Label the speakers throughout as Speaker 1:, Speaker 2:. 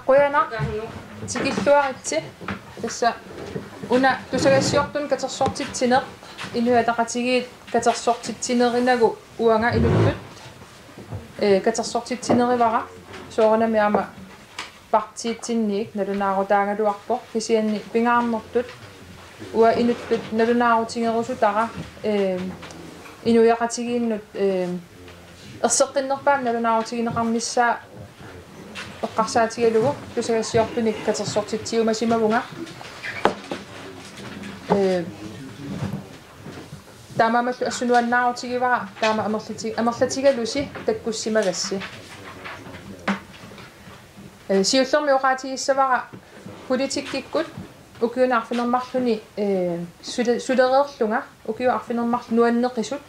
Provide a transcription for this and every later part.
Speaker 1: qoyana tikilluaritsi tassa una tusagassiortun katersortitsineq inuataqatigiit katersortitsinерinagu uanga inuttut katersortitsinерivara soornami ama partiitsinniik nalunaarutaangaluarpo kisianni pingaarnertut ua inuttut nalunaarutingerusutara inuyaqatigiinnut erseqqinnerpaam nalunaarutigineqarnissaa eqqarsaatigalugu tusagassiortunik katersortitsiumasimagunga taamamallu assunuannaarutigivara taama amerlatigalusi takkussimagassi siullermi oqaatigiissavara politikkikkut ukiunaarfinermarluni sulereerlunga ukiuarfinermarlu nuanneqisut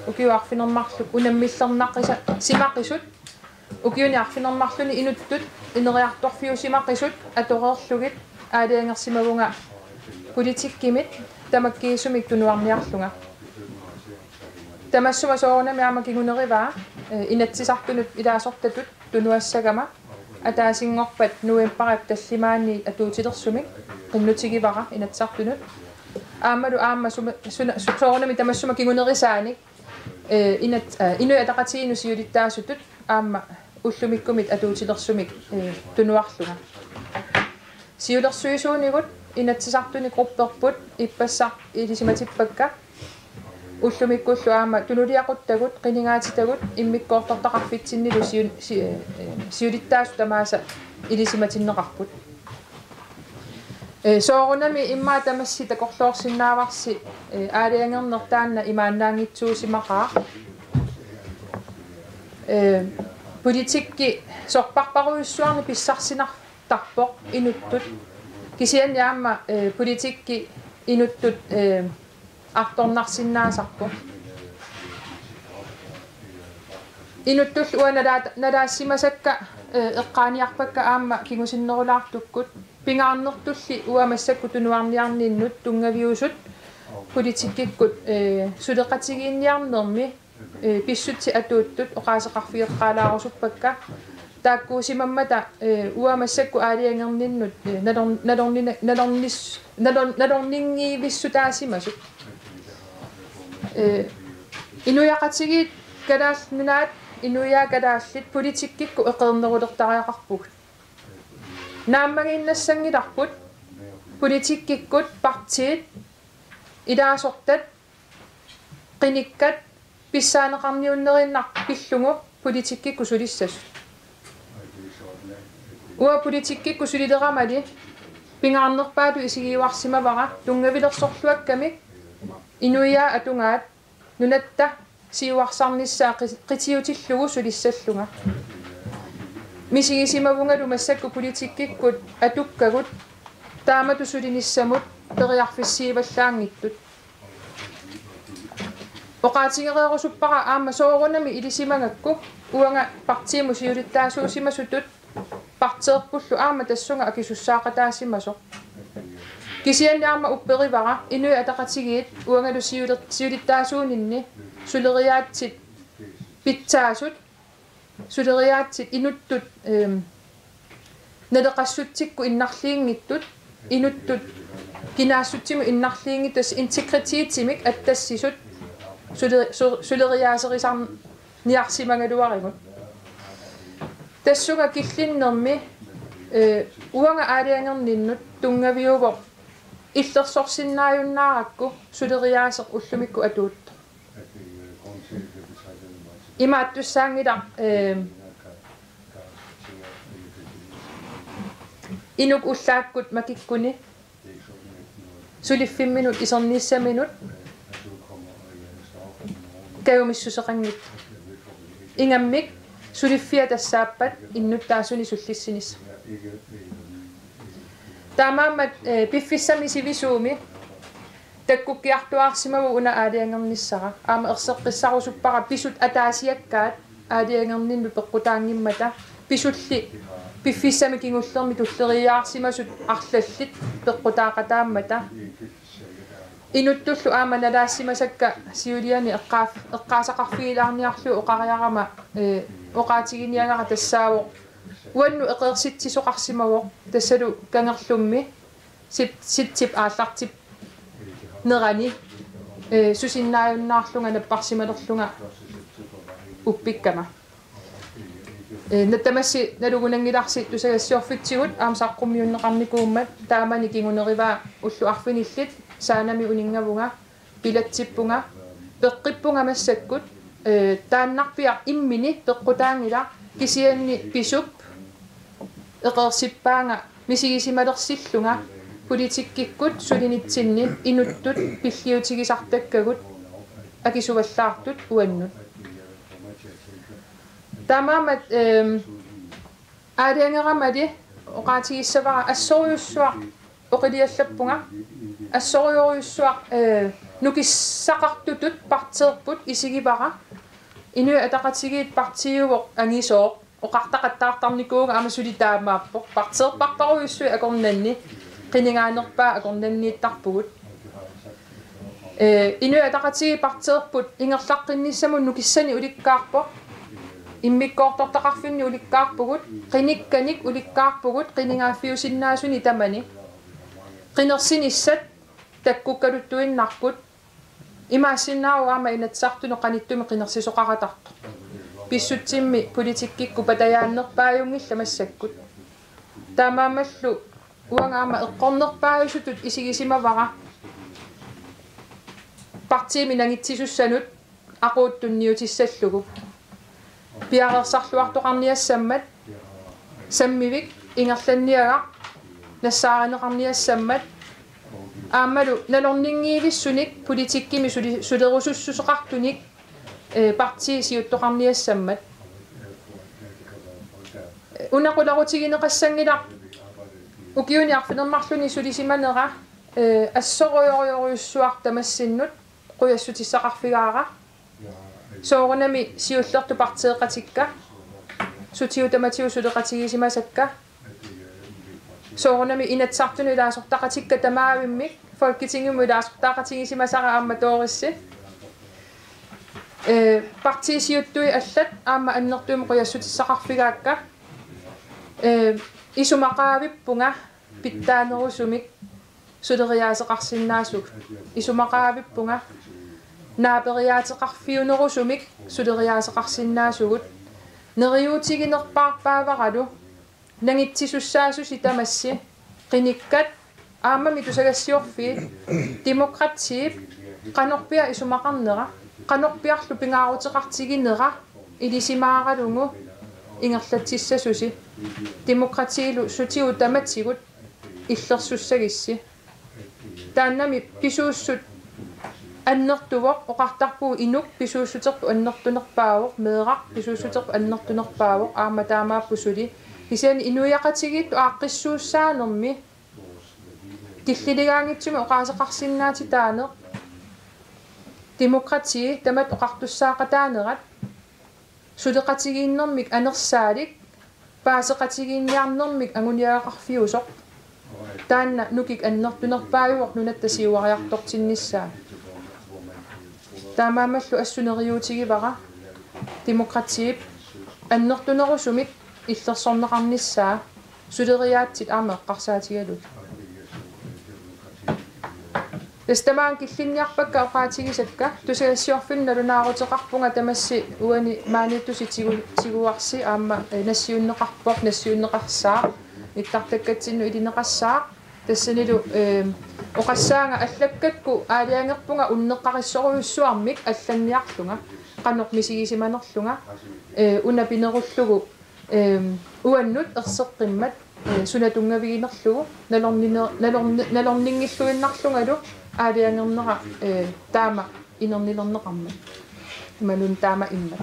Speaker 1: ukiuarfinermarlu unammillernaqqisa simaqisut ukiuniarfinermarluni inuttut ineriartorfiusimaqisut atoreerlugit aaliangersimagunga politikkimit tamakkiisumik tunuarniarlunga tamassuma soornami amakingunerivaa inatsisartunut ilaasortatut tunuassagama ataasingorpat nuimparat tallimaanni atuutilersumik qinnutigivara inatsartunut aammalu aamma soornami tamassuma kingunerisaanik inuataqatiinu siulittaasutut aamma ullumikkumit atuutilersumik tunuarlunga siulersuisuunigut inatsisartuni grupperput ippassaq ilisimatipakka ullumikkullu aamma tunuliaquttagut qiningaatitagut immikkoortortaqarfitsinnilu siulittaasu tamaasa ilisimatinneqarput soorunami immaa tamassi takorloorsinnaavarsi aaliangernertaanna imaannaangitsuusimaqaa politikki sorparparuissuarni pissarsinartarpoq inuttut kisian yaamma politikki inuttut artornarsinnaasarpo inuttul uanalaassimasakka eqqaaniarpakka aamma kingusinnerulaartukkut pingaarnertulli uamassakku tunuarniarninnut tungaviusut politikkikkut suleqatigiinniarnermi pissutti atuuttut oqaaseqarfieqqaalaarusuppakka taakkuusimammata uamassakku aaliangerninnut nalorningiivissutaasimasut inuyaqatigiit kalaallunaat inuyaa kalaallit politikkikku eqernerulertariaqarput naammagiinnassangilarput politikkikkut partiit ilaasortat qinikkat pissaaneqarniunnerinnar pillungu politikkikku sulissassut ua politikkikku sulileramali pingaarnerpaatu isigiuarsimavara tungavilersorluakkamik inuyaa atungaat nunatta siuarsarnissaa qitiutillugu sulissallunga misigisimavungalu massakku politikkikkut atukkagut taamatu sulinissamut teriarfissiivallaangittut oqaatingereerusuppara aamma soorunami ilisimangakku uanga partiimu siulittaasuusimasutut parteerpullu aamma tassunga akisussaaqataasimasoq kisianni aamma upperivara inui ataqatigiit uangalu siulittaasuuninni suleriaatsit pitsaasut suleriaatsit inuttut naleqassutsikku innarliingittut inuttut kinaassutimu innarliingittas integritiitsimik attassisut suleriaaserisarniarsimangaluarigut tassunga killinnermi uanga aaliangerninnut tungaviuvoq illersorsinnaajunnaaqakku suleriaaseq ullumikku atuutta imaattussaangila inuk ullaakkut makikkuni suliffinminut iserniissaminut kayumissuseqangit ingammik suliffia tassaappat innuttaasuni sullissinis taamaammat piffissami sivisuumi takkukkiartuaarsimagu una aaliangernissara aama erseqqissarusuppara pisut ataasiakkaat aaliangerninnu peqqutaangimmata pisulli piffissami kingullermi tulleriaarsimasut arlallit peqqutaaqataammata inuttullu aama nalaassimasakka siuliani eqqaasaqarfiilaarniarlu oqariarama oqaatiginiangara tassaawoq uannu eqersittisoqarsimawoq tassalu kangerlummi sitsip aallartip nerani susinnaajunnaarlunga napparsimalerlunga uppikkama natamassi nalugunangilarsi tusagassiorfitsigut aamsaqqummiunneqarnikuummat taamani kingunerivaa ullu arfinillit saanami uningavunga pilatsippunga peqqippunga massakkut taannarpiaq immini peqqutaangila kisianni pisup eqersippaanga misigisimalerсиллунга политиккиккут сулинитсинни инуттут пиллиутигисартаккагут акисуваllaartut уаннут тамаамат ариангерамали оqaатигиссавара ассориуссуақ оқилиаллаппунга ассориориуссуақ нукиссақартутут партеерпут исигивара инуи атақатигиит партиувоқ ангисоо оқартақаттаартарникууга амасулитаамааппоқ партеерпартаруйуссуи акорнанни qiningaanerpaa akornanniittарпугут инуи атақатиги партеерпут ингерлаққинниссамун нукиссани уликкаарпо иммиккоортортақарфинни уликкаарпугут qinikkаник уликкаарпугут qiningaaффиусиннаасуни тамани qinерсиниссат таккуккалуттуиннарпут имаассиннааруаама инатсартуно qanittumi qinерсисоқаратарто писсутсимми политиккикку патаяаннерпааюнгилла массаккут таамаамаллу уангаама эққорнерпааюсутут исигисимавара партиими нагитсисуссанут aquuttунниутиссаллугу пиарерсарлуартоқарниассаммат саммивик ингерланниага нассааринеқарниассаммат аамалу налорнингиивиссуник политиккими сулерусуссусеқартуник партии сиуттоқарниассаммат унақуларутигинеқассангила укиуни арфинермарлуни сулисиманера ассориориориуссуар тамассиннут қуяссутиссақарфигаара соорунами сиуллерту партеэқатикка сутиу таматиу сулеқатигисимасакка соорунами инатсартуни илаасортақатикка тамаавиммик фолкитингуму илаасортақатигисимасара аама тоорисси партии сиуттуи аллат аама аннертуими қуяссутиссақарфигаакка исумақаавиппунга питтаанерусумик сулериаасеқарсиннаасук исумақаавиппунга наапериаатеқарфиунерусумик сулериаасеқарсиннаасугут нериуутигинерпаарпааваралу нагитсисуссаасуси тамасси қиниккат аамами тусагассиорфи демократиип қанорпиа исумақарнера қанорпиарлу пингаарутеқартигинера илисимааралугу ингерлатсиссасуси демократиилу сутиу таматсигут иллерсуссагисси тааннами писууссут аннертувоқ оқартарпуу инук писууссутерпу аннертунерпаавоқ меэрақ писууссутерпу аннертунерпаавоқ аама таамааппусули кисиани инуяқатигиитту ааққиссууссаанерми киллилигаангитсуми оқаасеқарсиннаати таанеқ демократии тамат оқартуссаақатаанерат сулеқатигииннэрмик анерсаалик паасеқатигиинниарнэрмик агуниаақарфиусоқ таанна нукик аннертунерпааюоқ нунаттасиуариартортинниссаа таамаамаллу ассунериуутигивара демократиип аннертунерусумик иллерсорнеқарниссаа сулериаатсит аама эққарсаатигалут тестамаан киллинниарпакка оқаатигисакка тусагассиорфинна лунаарутеқарпунга тамасси уани маанитtusi тигуарси аама нассиуннеқарпоқ нассиуннеқарсаа иттартаккатсинну илинеқассаа тассанилу оқассаанга аллаккакку аалиангерпунга уннеққариссоруйуссуармик алланниарлунга қанеқ мисигисиманерлунга уна пинеруллугу уаннут ерсеққиммат сунатунгавигинерлугу налорнингиллуиннарлунгалу аалиангернера таама инернилернеқарма ималун таама имма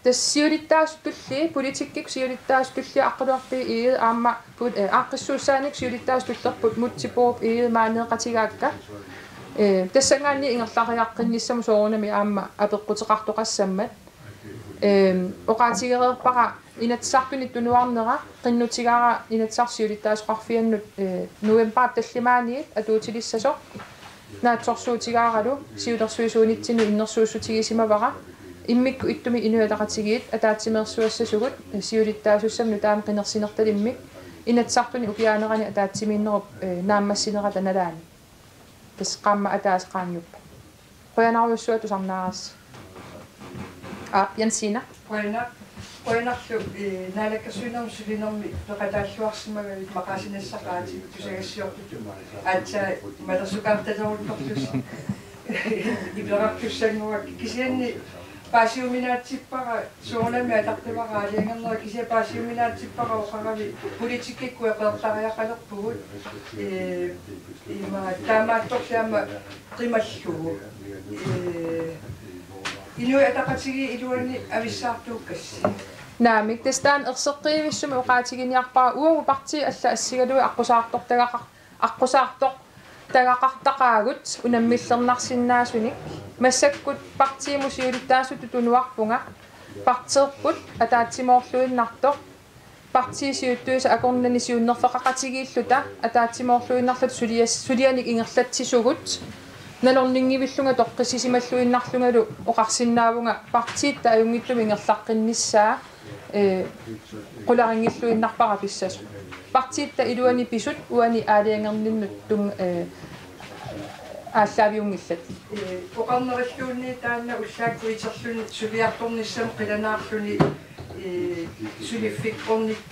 Speaker 1: тассиулиттаасутулли политиккик сиулиттаасутулли аққалуарпи ии аама ааққиссууссааник сиулиттаасутуллерпут мутсипооп ии маанеқатигаакка тассангаанни ингерлариаққинниссаму соорунами аама апеққутеқартоқассаммат оқаатигереерпара инатсартуни тунуарнера қиннутигаара инатсарсиулиттаасоқарфианнут новембар таллимааниит атуутилиссасоқ наатсорсуутигааралу сиулерсуисуунитсину иннерсууссутигисимавара иммикку иттуми инуятақатигиит атаатсимерсуассасугут сиулиттаасуссамну таама қинерсинерталиммик инатсартуни укиаанерани атаатсимииннеруп нааммассинерата налаани тас qaamma атаасqaangiuppa qoyanaruussuatu sarnaaras Jensina
Speaker 2: qoyanarlu naalakkersuinermu sulinermi peqataalluarsimagavit maqasinassaqaati tusagassiortutu aatsa malersukaartalerultorlus iperartussanguak kisianni paasiuminaatsippara suorlami atartavara aliangernerra kisia paasiuminaatsippara oqaravi politikikku eqeertariaqalerpugut ima taamaattorliama qimallugu inui ataqatigi iluani avissaartuukkassi
Speaker 1: naamik testaan erseqqiivissumi uqaatiginiarpara uagu parti alla assigalui aqusaartoq tagaqartaqaagut unammillernarsиннаасуник массаккут партиимусиулиттаасу тутунуарпунга партерпут атаатсимоорлуиннартоқ партиисиуттуиса акорнанисиуннерфеқақатигииллута атаатсимоорлуиннарлут сулианик ингерлатсисугут налорнингивиллунга тоққисисималлуиннарлунгалу оқарсиннаавунга партиитта аюнгиттуми ингерлаққинниссаа qularingilluinnarpara pissasu partiitta iluani pisut uani aaliangerninnut tung ааllaviungillat
Speaker 2: oqarnerilluunni taanna ullaakkuiterluni suliartornissam qilanaarluni suliffik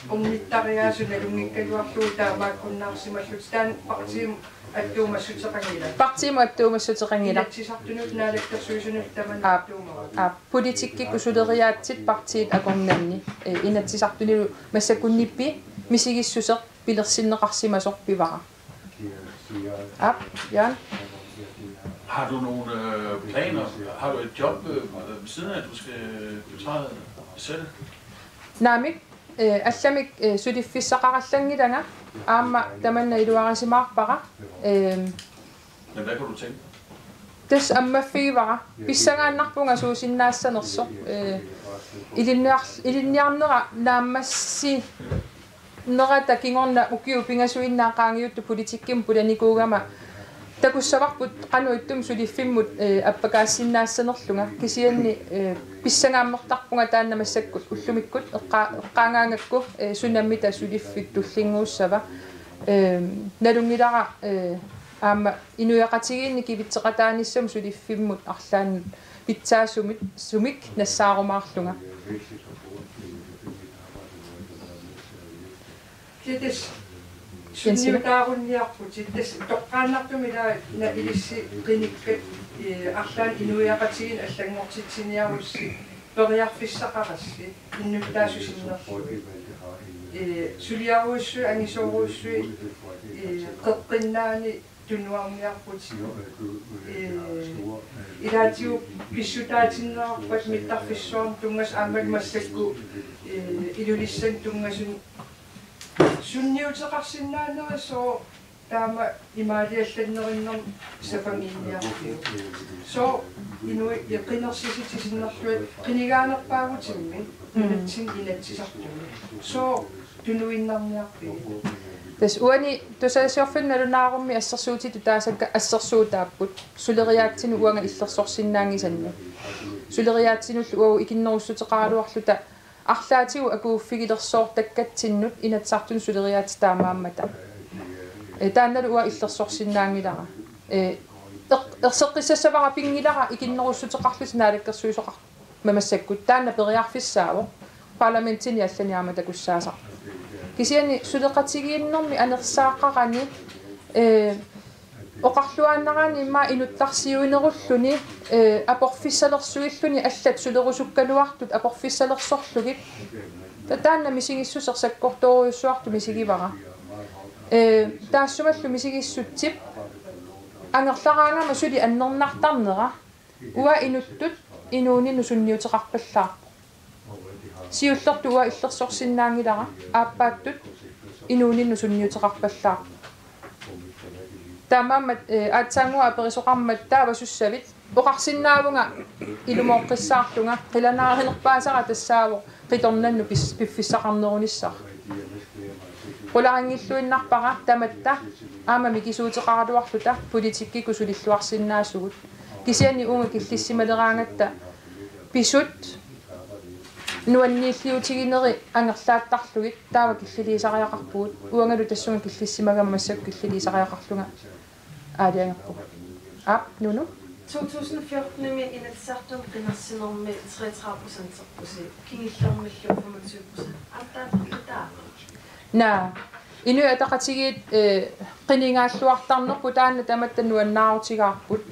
Speaker 2: ornittariaasunalungikkaluarluu taamaakkunnaarsimallut taan partiim
Speaker 1: partiimu attuumassutiqangila
Speaker 2: tsisartunut naalakkersuisunut taman
Speaker 1: politikki kusuleriaatsit partiit akornanni inatsisartunilu massakunnippi misigissuse pilersinneqarsimasoq pivara Jan
Speaker 3: Har du nogle planer? Har du et job ved siden af, at du skal betræde selv?
Speaker 1: Naamik allamik suliffissaqarallangilanga aamma tamanna iluarisimaarpara
Speaker 3: Men hvad kan du tænke?
Speaker 1: tes ammaffigivara pissangaannarpunga suusinnaasanerso ilinniarnera naammassi nerata kingorna ukiu pingasuinnaaqaangiuttu politikkim pulanikuugama takussavarput qanuittum suliffimmut appakaassinnaasanerlunga kisianni pissangaammertarpunga taannamassakku ullumikkut eqqaangaangakku sunammita suliffik tullinguussava nalungilara aamma inuyaqatigiinni kivitseqataanissam suliffimmut arlaannut pitsaasumit sumik nassaarumaarlunga
Speaker 2: kites sunniutaarunniarput ittas toqqaannartumila na ilissi qinikkat arlaan inuyaqatigin allangortitsiniarussi periarfissaqarassi innuttaasusinnerlu suliaruussu angisooruussui qeqqinnaani tunnuarniarput ilaatiu pissutaatinnerarpat mittarfissuarn tungas aammal massakku ilulissan tungasun sunniuteqarsinnaanera soo taama imaaliallannerиннерм сафаминиарпу сoo inui iqinersisitisinnerluat qinigaanerpaagutimmi tunatsin inatsisartumi soo tunuinnarniarpi
Speaker 1: tas uani tusasiorfinnalunaarum assersuutitu taasakka assersuutaapput suleriaatsinu uanga illersorsinnaangisanni suleriaatsinullu uagu ikinnerussuteqaaluarluta арлаатигу акууффигилерсоортаккатсиннут инатсартун сулериаати таамааммата таанналу уа иллерсорсиннаангилара ерсеққиссассавара пингилара икиннеруссутеқарлут наалаккерсуисоқар мамассаккут таанна периарфиссааво парламентини алланиарма такуссаасар кисиани сулеқатигииннэрми анерсааққарани оқарлуааннераани имма инуттарсиуинеруллуни апорфиссалерсуиллуни аллат сулерусуккалуартут апорфиссалерсорлугит таанна мисигиссусерсаккорторуйуссуарту мисигивара таассумаллу мисигиссутсип ангерлараангама сули аннернартарнера уа инуттут инуунину сунниутеқарпаллаар сиуллерту уа иллерсорсиннаангилара ааппааттут инуунину сунниутеқарпаллаар таамаамат аатсаангуа аперисоқармат таавасуссавит оқарсиннаавунга илумооққиссаарлунга қиланааринерпаасара тассааво қиторнанну пиффиссақарнерунissar qularingilluinnarpara tamatta aama mikisuuteqaraluarluta politikkiku sulilluarsinnaasugut kisianni unga killисsimалераангатта pisut nuanniilliutigineri angerlaattarlugit taava killiliisariaqarpugut uangalu tassunga killissimagama massak killiliisariaqarlunga aaliangerpu nunu
Speaker 4: 2014 med inatsartum qinarsinermi 33% kingillermillu 25%. Attaaqartaa.
Speaker 1: Na inu ataqatigiit qiningaalluartarnerpu taanna tamatta nuannaarutigaarput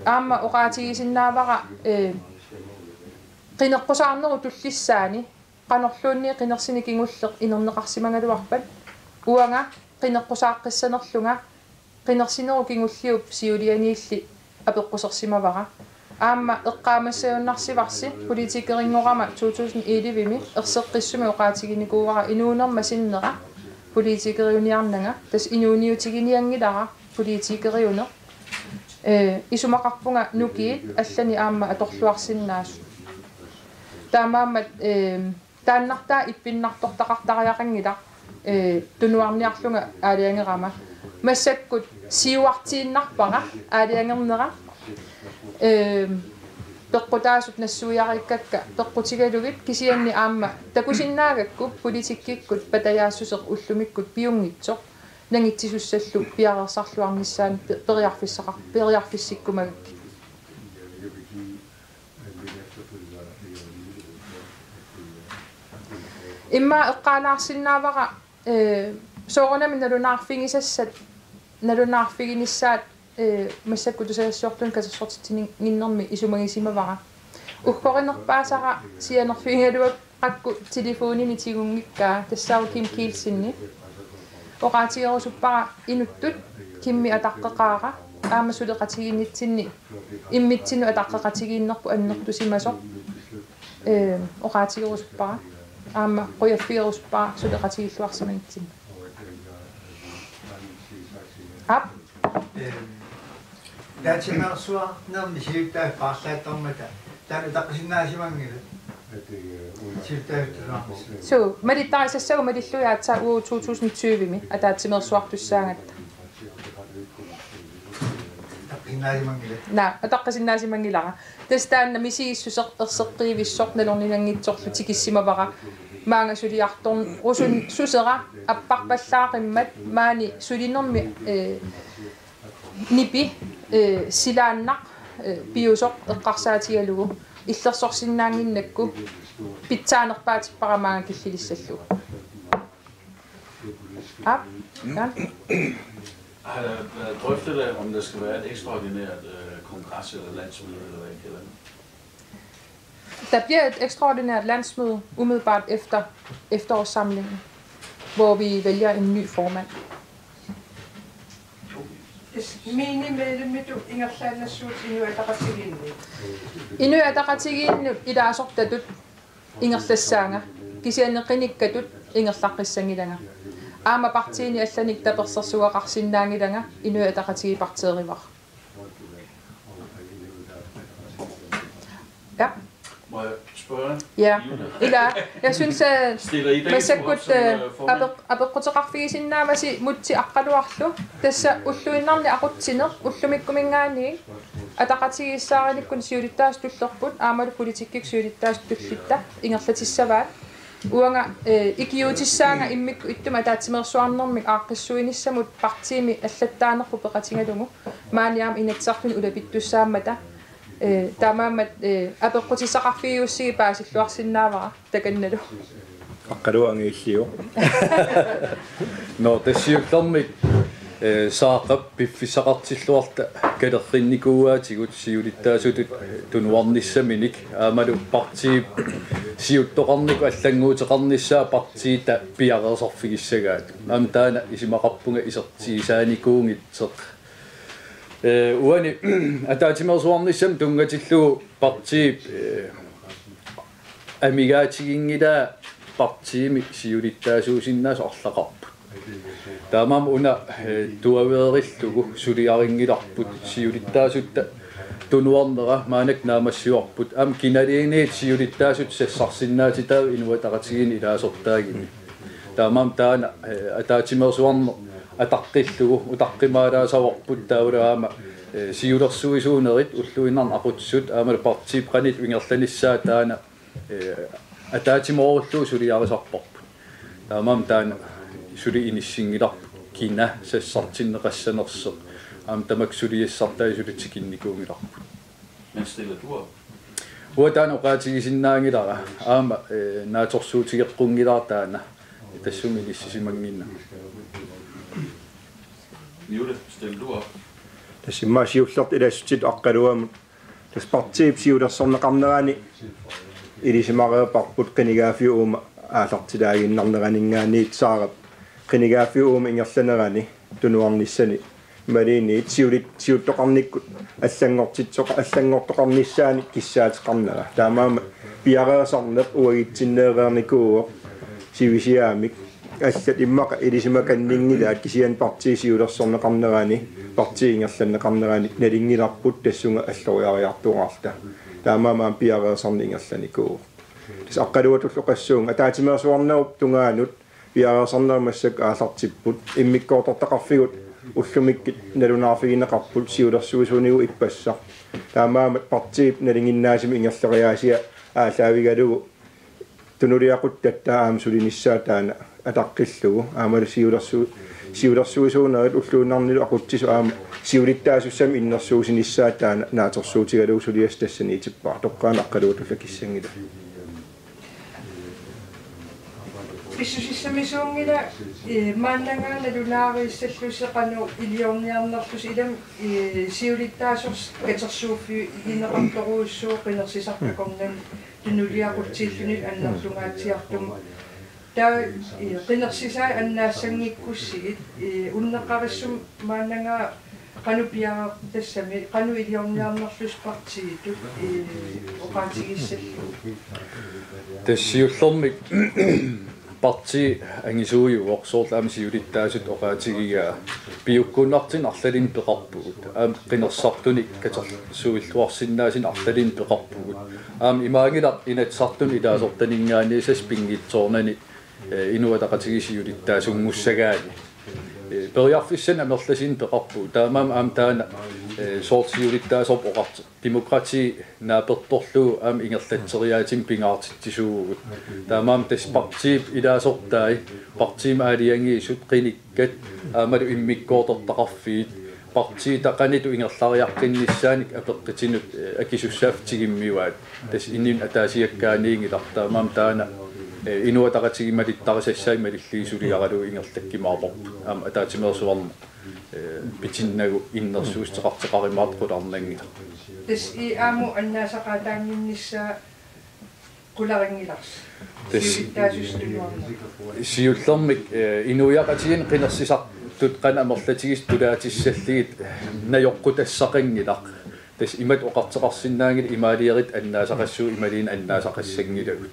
Speaker 1: aamma oqaatigisinnaavaqa qineqqusаарneru tullissaani qanorluunni qinersini kingulleq inerneqarsimangaluarpat uanga qineqqusaaqqissanerlunga qinersineru kingulliup siulianiilli apeqqusерsimavaqa aamma eqqaamassaunnarsivarsi politikerinngorama 2011mi erseqqissumi oqaatiginikuuara inuunerma sinnera politikeriuniarnanga tas inuuniutiginiangilara politikeriuner isumaqarpunga nukiit allani aamma atorluarsinnaasu taamaammat taannartaa ippinnartortaqartariaqangila tunuarniarlunga aaliangerama massakkut siuartiinnarpara aaliangernera peqqutaasut nassuiarikkakka peqqutigalugit kisianni aamma takusinnaagakku politikkikkut patajaassuseq ullumikkut piungitsoq nangitsisusallu piarersarluarnissaan periarfissikkumagakki imma eqqaalaarsinnaavaqa soorunami nalunaarfiginissaat массаккутусагассуартун касерсортитсининнэрми исумагисимавара уккоринерпаасара сианерфигалуак қакку телефонини тигунгиккаа тассаау ким киилсинни оqaатигерусуппара инуттут кимми атаққеқаара аамасулеқатигиннитсинни иммитсину атаққеқатигииннерпу аннертусимасо оqaатигерусуппара аама қуяффигерусуппара сулеқатигиллуарсиманитсин ап
Speaker 5: Dachimarsua nam shifta paasaatormata tanu taqsinnaasimangilu shifta
Speaker 1: so malittarisassagu malilluyaatsa uu 2020mi ataatsimersuartussaangatta
Speaker 5: taqsinnaasimangilu
Speaker 1: na ataqqasinnaasimangilara tastaanna misigissuseq erseqqiivissoq nalorninangitsorlu tikissimavara maanga suliartorn rusun susera apparpallaaqimmat maani sulinermi nipi silaannaq piusoq eqqarsaatigalugu illersorsinnaanginnakku pitsaanerpaatippara killilissalluu ja
Speaker 3: Har der været drøftet af, om der skal være et ekstraordinært kongres eller landsmøde, eller hvad I kalder det?
Speaker 1: Der bliver et ekstraordinært landsmøde umiddelbart efter efterårssamlingen, hvor vi vælger en ny formand.
Speaker 2: Minimedlemmitu ingerlaannassut inuataqatiginni.
Speaker 1: Inuataqatiginni ilaasortatut ingerlassaanga kisianneqinikkatut ingerlaqqissangilanga. Aama partiini allanik tapersersuaqarsinnaangilanga inuataqatigiparteerivar. Ja.
Speaker 3: Må jeg spørge?
Speaker 1: Ja. Jeg synes at masakkut apeqqutiqarfigisinnaamasi mutsi aqqaluarlu tassa ulluinnarni aqutsiner ullumikkumingaani ataqatigissaarinikkun siulittaastullerput aamalu politikkik siulittaastullitta ingerlatissavaat uanga ikiutissaanga immikku ittuma taatsimersuarnermik aaqqissuinissamut partiimi allattaanerpu peqatingalungu maaniaam inatsarluni ulapittussaammata tamaammat apeqqutisaqarfigiussigi paasilluarsinnaavara takannalu
Speaker 6: аққалуангииллиу но тассиуллермик саақап пиффисақартиллуарта калерринникууаатигут сиулиттаасутут тунуарниссаминик аамалу парти сиуттоқарнику аллангуутеқарниссаа партиита пиареерсарфигиссагаат аам таана исимақарпунга исертигисааникуунгитсеқ уани атаатимерсуарниссам тунгатиллугу парти амигаатигингила партиими сиулиттаасуусиннаас орлақарпут таамам уна туавериллугу сулиарингиларпут сиулиттаасутта тунуарнера маанак наамассуарпут ам киналиинеит сиулиттаасут сассарсиннаатитаа инуатақатигини илаасортаагини таамам таана атаатимерсуарне атаққиллугу утаққимаалаасаварпут таулаама siulersuisuunerit ulluinarn aqutsut aamale partiipqanit wingerlanissaa taana ataatimorullu suliarisarporput taamam taana suli inissingilarpu kina sassartinneqassanerseq tamak suliissartai sulitikinnikuungilarpu.
Speaker 3: Men stiller du op?
Speaker 6: Uatan oqaatigisinnaangilara aama naatorsuutigeqqungilar taana tassumilissisimanginna.
Speaker 3: Jule, stiller du op?
Speaker 7: Tässä maasiullart ilassutit aqqaluamut tas partiip siulersorneqarnerani ilisimareeparput qinigaafiuuma aallartilaaginnarneraningaaniit saarap qinigaafiuuma ingerlanerani tunuarnissani maliniit siuttoqarnikkut allangortoqarnissaani kissaateqarnera taamaama piareesorneq uagitsinneereernikuuo sivisiaamik allat immaqa ilisimakanningilaat kisian partii siulersorneqarnerani partii ingerlanneqarnerani nalingilarput tassunga alloriariartuarta taamaama piareesorni ingerlanikuu tas aqqaluatulloqassuunga ataatimeersuarnerup tungaanut piareesornermassak aallartipput immikkoortortaqarfigut ullumikki nalunaarfigineqarput siulersuisuunigu ippassa taamaama partiip nalinginnaasimi ingerleriaasia aallaavigalugu tunuliaquttattaa aamsulinissaa taana ataqqillugu aamalu siulersuisuunerit ulluunarnilu aqutsisu aama siulittaasussam innersuusinissaa taana naatorsuutigalugu suliastassaniitippaa toqqaan aqqaluutullakissangila
Speaker 2: Pissusissamisuungila maannangaana lunaariissalluseqanu iliorniarnerlus ilam siulittaasors katersuuffi ineqartoruussuu qinersisartakornan tunuliaquttiillunil annerlungaatiartum taa qinersisaa annaassangikkussigit unneqarissum maannangaa qanupiaartassami qanu iliorniarnerlus partiitut oqaatigissalluu
Speaker 6: Tassiullormik parti angisuuju oqsoorlaami siulittaasut oqaatigigaa piukkunnartin arlalin peqarpugut qinersartuni katersuilluarsinnaasin arlalin peqarpugut imaangilaq inatsartun ilaasortaningaaniisas pingitsoornani inuataqatigisiulittaasungussagaani periarfissan amerlasin peqarpu taamaam taana soortsiulittaasorp oqart demokrati naapertorlu ingerlatseriaatin pingaartittisuugut taamaam tas partiip ilaasortaai partiim aaliangiisut qinikkat aamalu immikkoortortaqarfiit partii taqanitu ingerlariarqinnissaanik apeqqitinut akisussaaftigimmiuaat tas innin ataasiakkaaniingilaq taamaam taana inuataqatigimalittarisassaai malilliisuliaralu ingertakkimaarporp ataatimeersuarma pitinnagu innersuusteqarteqarimaatqularnangila
Speaker 2: tas aamu annaasaqaataanginnissaa qularingilars
Speaker 6: siullermik inuiaqatigin qinersisartut qan amerlatigis tulaatissallигит najoqqutassaqangilaq tas imat oqarteqarsinnaangil imaaliarit annaasaqassuu imaliin annaasaqassangilagut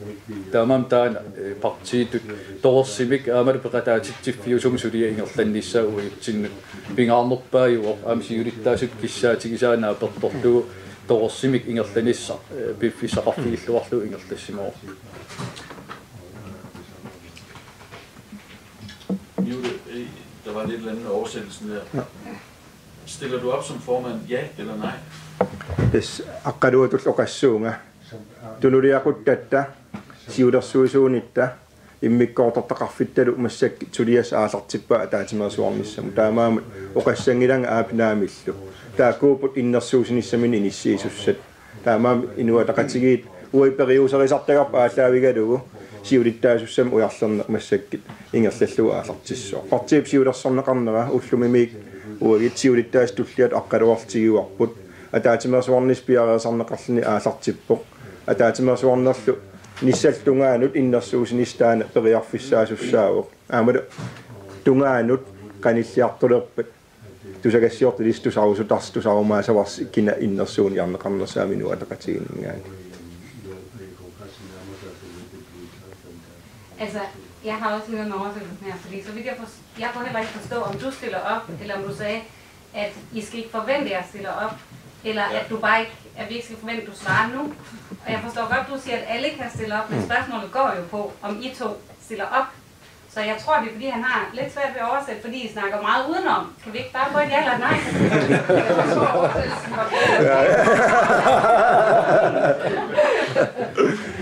Speaker 6: taamam taana partiitut toorsimik aamalu peqataatittiffiusum sulia ingerlannissaa uiutsinnut pingaarnerpaajuor siulittaasut kissaatigisaanaa pertorlugu toorsimik ingerlanissa piffissaqarfigilluarlu ingerlassimoor
Speaker 3: Jule, der var lidt eller andet oversættelsen der. Stiller du op som formand, ja eller nej?
Speaker 7: tas aqqaluatulloqassuunga tunuliaquttatta siulersuisuunitta immikkoortortaqarfittalu massakki sulias aallartippa ataatimeersuarnissamu taamaama oqassangilanga aapinaamillu taakuuput innersuusinissamin inissiisussat taamaam inuataqatigiit uiperiuserisartagap aallaavigalugu siulittaasussam ujarlerneq massakkit ingerlallugu aallartissoo partiip siulersorneqarnera ullumimik uagit siulittaas tulliat aqqaluartigiguarput ataatimeersuarnis piareesarneqarluni aallartippoq ataatimeersuarnerlu nissallungaanut innersuusinistaana periarfissaasussaavoq aamalu tungaanut qanilliartulerpat tusagassiortilistusarusutarstusarumaasavarsi kina innersuun jarneqarnersaaminu ataqatiginingaani.
Speaker 8: Altså, jeg har også lavet en oversættelse her, fordi så vidt jeg kunne heller ikke forstå, om du stiller op, eller om du sagde, at I skal ikke forvente, at jeg stiller op, eller at du bare ikke, at vi ikke skal forvente, at du svarer nu. Og jeg forstår godt, at du siger, at alle kan stille op, men spørgsmålet går jo på, om I to stiller op. Så jeg tror, det er fordi, han har lidt svært ved at oversætte, fordi I snakker meget udenom. Kan vi ikke bare få et ja eller et nej?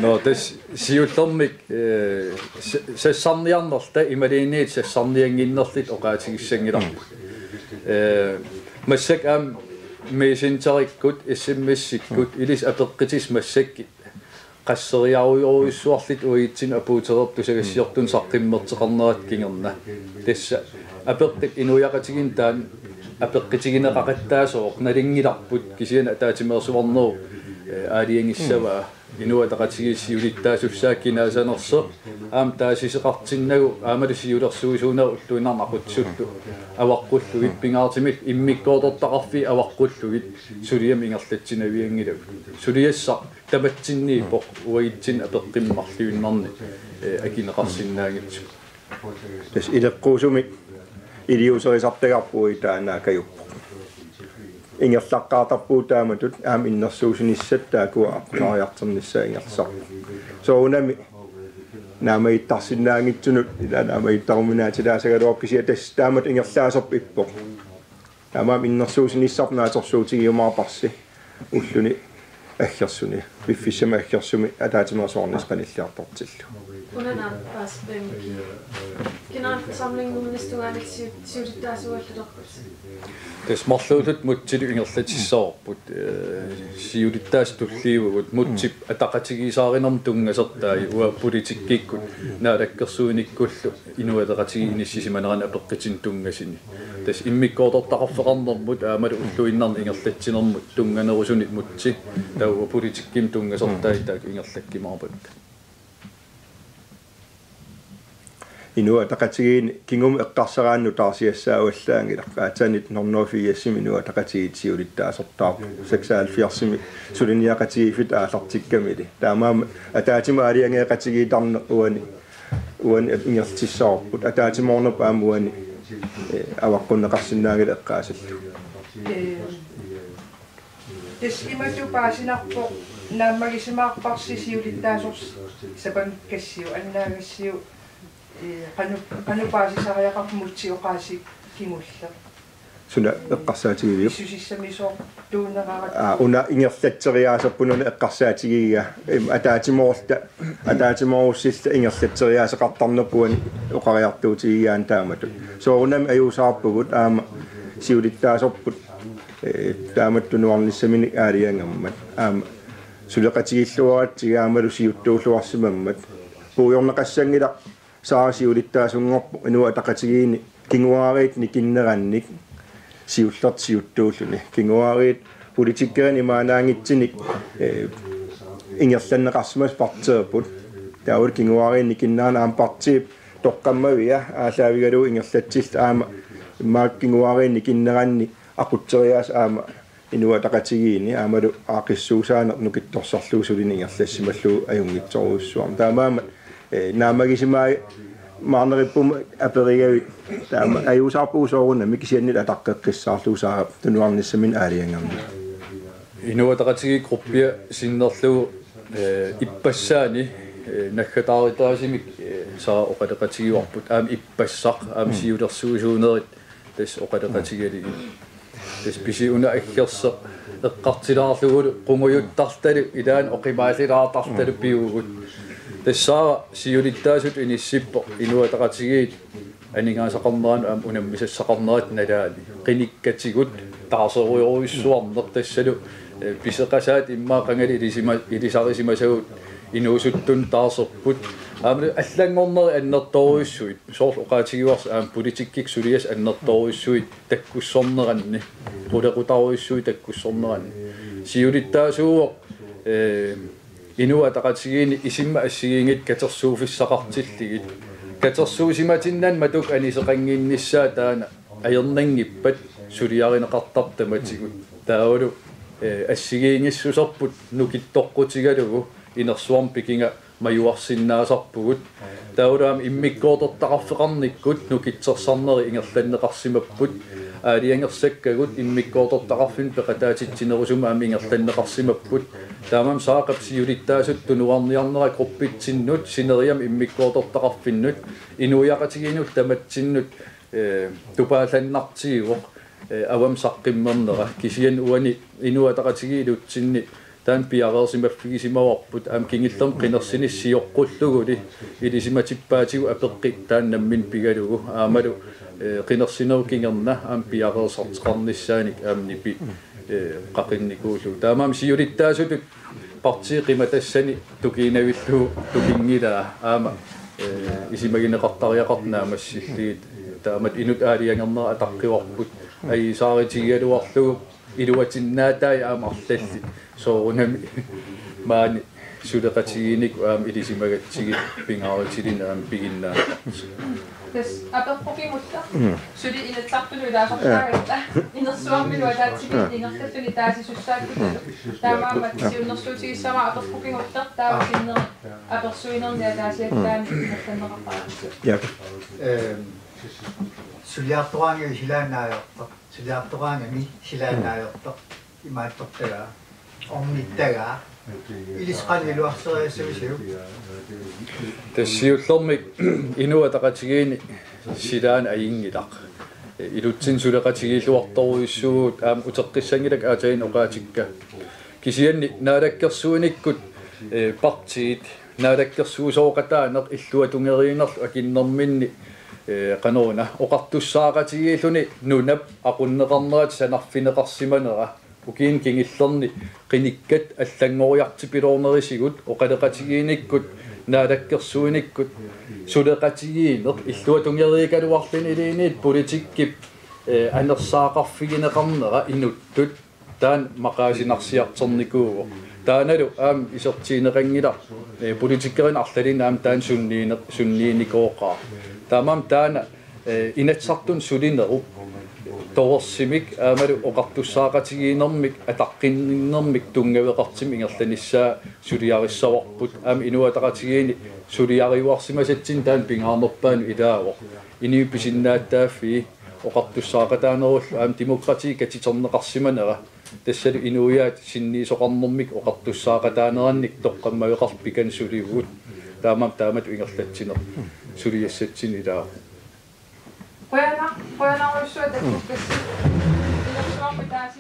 Speaker 6: No, tässä sijoittamme se sanniannalta imadineet se sannianginnallit oqaatigissangilar. Massак meesinterikkut issimmissikkut ilis apeqqitis massakki qasseriarujoruissuarlit uitsin apuuterertu sagassiortun saqqimmerteqarnerat kingerna. Tassa apeqtik inujaqatigin taan apeqqitigineqaqattaasooq nalingilarput kisiana taatimersuarneru aaliangissava inuataqatigissiulittaasussaakkinaasaanerser aam taasiseqartinnagu aamalusiulersuusuuner ulluinarnaqutsullu avaqqulluit pingaartimik immikkoortortaqarfi avaqqulluit suliam ingerlatsinaviangilu suliassa tamatsinniipoq uagitsin apeqqimmarliunnarni akineqarsinnaagitsu
Speaker 7: Des ileqquusumi iliuserisartagarpui taanaakajuppo ingerlaqqaartarpuu taamatut aam innersuusinissat taakua aqulaariarternissa ingersarpu sounami naamaittarsinnaangitsunut ila naamaittaruminaatilaasagaluokkisia tass taamat ingerlaaserp ippoq taamaam innersuusinissarnaatorsuutigiumaarparsi ulluni aggersuni biffissama aggersumi ataatimersoornis qanilliartortillu
Speaker 4: Unanan pääspäivänkin. Generalforsamlingen næste uge er det syvt der så efter.
Speaker 6: Tässä malluulut mutsilu ingerlatissaarput siulittaastulliivut mutsip ataqatigisaarinarm tungasertaai ua politikkikkut naadakkersuunikkullu inuateqatigi inissisimaneran apeqqitin tungasini tas immikkoortortaqarfeqarnermut aamalu ulluinnarni ingerlatsinermut tunganerusunit mutsi tau politikkim tungasertaai taak ingerlakkimaarpakka
Speaker 7: inuataqatigiin kingum eqqarsaraannu taarsiassaaulllaangila qaatsanit nornofiassimi inuataqatigiit siulittaasertaarpu 76 suliniaqatigiifit aallartikkamili taamaam ataatima aliangeeqatigiitarne uani ingertissaarput ataatimornerp aam uani avaqqunneqarsinnaangila eqqaasallu
Speaker 2: Des imatu paasinarpo naamagisimaarparsi siulittaasors sapamikkassiu annaagassiu qanupaasisariaqarmutsi oqaasi kingulla
Speaker 7: suna eqqarsaatigiviu
Speaker 2: susissamisoor tuuneraarat
Speaker 7: una ingerlatseriaasappununa eqqarsaatigiga ataatimorussilta ingerlatseriaaseqartarnerpuani oqariartuutigigaan taamatu soorunam ajuusaarpugut aama siulittaasorput taamattunuarnissamini aaliangammat aama suleqatigilluaratsigaamalu siuttuulluarsimammat puujorneqassangila saasiulittaasungorpu inuataqatigiini kinguariit nikinnerannik siullertsiuttuulluni kinguariit politikkeran imaanaangitsinik ingerlanneqarsimas parteerput taawul kinguariin nikinnaana aam partiip toqqammavia aalaavigalu ingerlatsil aama immaak kinguariin nikinneranni aqutseriaas aama inuataqatigiini aamalu aaqissuusaana nukittorsarluusulini ingerlassimallu ajungitsoruussuarm taamaama naamagisimaa maarnerippum aperigavi taama ajuusaarpuusoorunna mikisiannit ataqqeqqissaarluusaa tunuarnissamin aaliangamma
Speaker 6: inuataqatigi gruppia sinnerlugu ippassaani naggataaritaasimik saa oqaleqatigiuarput aam ippassaq aam siulersuusuunerit tas oqaleqatigili tas pisiuna aggerseq eqqartilaarlugulu qungujuttartalu ilaan oqimaalilaartartalu piugut tassaa siulittaasut inissippo inuataqatigiit aningaasaqarneraan aam unammisassaqarnerat nalaali qinikkatigut taaserujoruissuarner tassalu piseqasaat immaa qangali ilisarisimasagут inuusuttun taaserput aamlu аллангорнери аннерторуissuit soors oqaatigiuars aam politikkik sulias annertorуissuit takkussorneranni qulaqutaruissuit takkussorneranni siulittaasuuq inuataqatigiini isimma assigiingit katersuufissaqartilligit katersuusimatinnaan matuk aniseqangiinnissaa taana ajernangippat suliarineqartartamatigut taulu assigiingissuserput nukittoqqutigalugu inersuarm pikinga majuarsinnaasarpugut taulaam immikkoortortaqarfeqarnikkut nukitsersarneri ingerlanneqarsimapput аалиангерсаккагут иммиккоортортақарфин пеқатаатитсинерусума амингерланнеқарсимаппут таамам саақапсиулиттаасут тунуарниарнера группитсиннут синериам иммиккоортортақарфиннут инуяқатигинут таматсиннут тупааланнартигуоқ авам саққиммернера кисиан уани инуатақатигилутсинни таан пиареерсимаффигисимаварпут аам кингиллерм қинерсиниссиоққуллугули илисиматиппаатигу апеққи таан наммин пигалугу аамалу қинерсинеру кингерна аам пиареерсартеқарниссааник аамнипи қақинникуулу таамаам сиулиттаасутут партии қиматассани тукиинавиллу тукингилаа аама исимагинеқартариақарнаамассиллигит таамат инут аалиангернера атаққиварпут ай сааритигиалуарлугу илуатиннаатаи аама арлалли соорунами маани сулеқатигиник аама илисимагатсиги пингааритилин аама пигиннаа
Speaker 1: Des aperpokimutta suli inattaqtuluilaasortaagata inersuarmiluataatsigit ingertatulitaasisussaakkutat taamaammat siunnersuutigissamaa aperpokinguttar taavakinneri apersuinerniataasiattaani inertanneqarpaaqissut
Speaker 7: Ja.
Speaker 5: Suliartoraangi silaanaayorta suliartoraangami silaanaayorta imaattortagaa ornittagaa илисqaniluarсериассависиу
Speaker 6: тассиуллэрмик инуатақатигиини силаан аингилақ илутсин сулеқатигииллуарторуиссуут аама утеққиссангилак аатаин оqaатикка кисианни наалаккерсуиниккут партиит наалаккерсуусооқатаанеқ иллуатунгериинерлу акиннэрминни qanuna oqartussaaqatigiilluni nunap aqunneqarnerat sanarfinеqarsimanera ukiin kingillerni qinikkat allangoriartipiloornerisigut oqaleqatigiinikkut naalakkersuinikkut suleqatigiineq illuatungeriikaluarlini iliiniit politikkip anersaaqarfigineqarnera inuttut taan maqaasinarsiarternikuugo taanalu aam isertiineqangila politikkerin arlalin aam taan sunniinikooqaa taamam taana inatsartun sulineru toorsimik aamalu oqartussaaqatigiinermik ataqqinnermik tungaveqartim ingerlanissaa suliarissavarput aam inuataqatigiini suliariuarsimasatsin taan pingaarnerpaanu ilaavoq iniupisinnaаттаaffi oqartussaaqataanerullu aam demokratii katiterneqarsimanera tassalu inuiaat sinniisoqarnermik oqartussaaqataanerannik toqqammaveqarpikan suliugut taamam taamat ingerlatsiner suliassatsin ilaa
Speaker 1: Quyana uissuat akkukassi inersuarpitaasi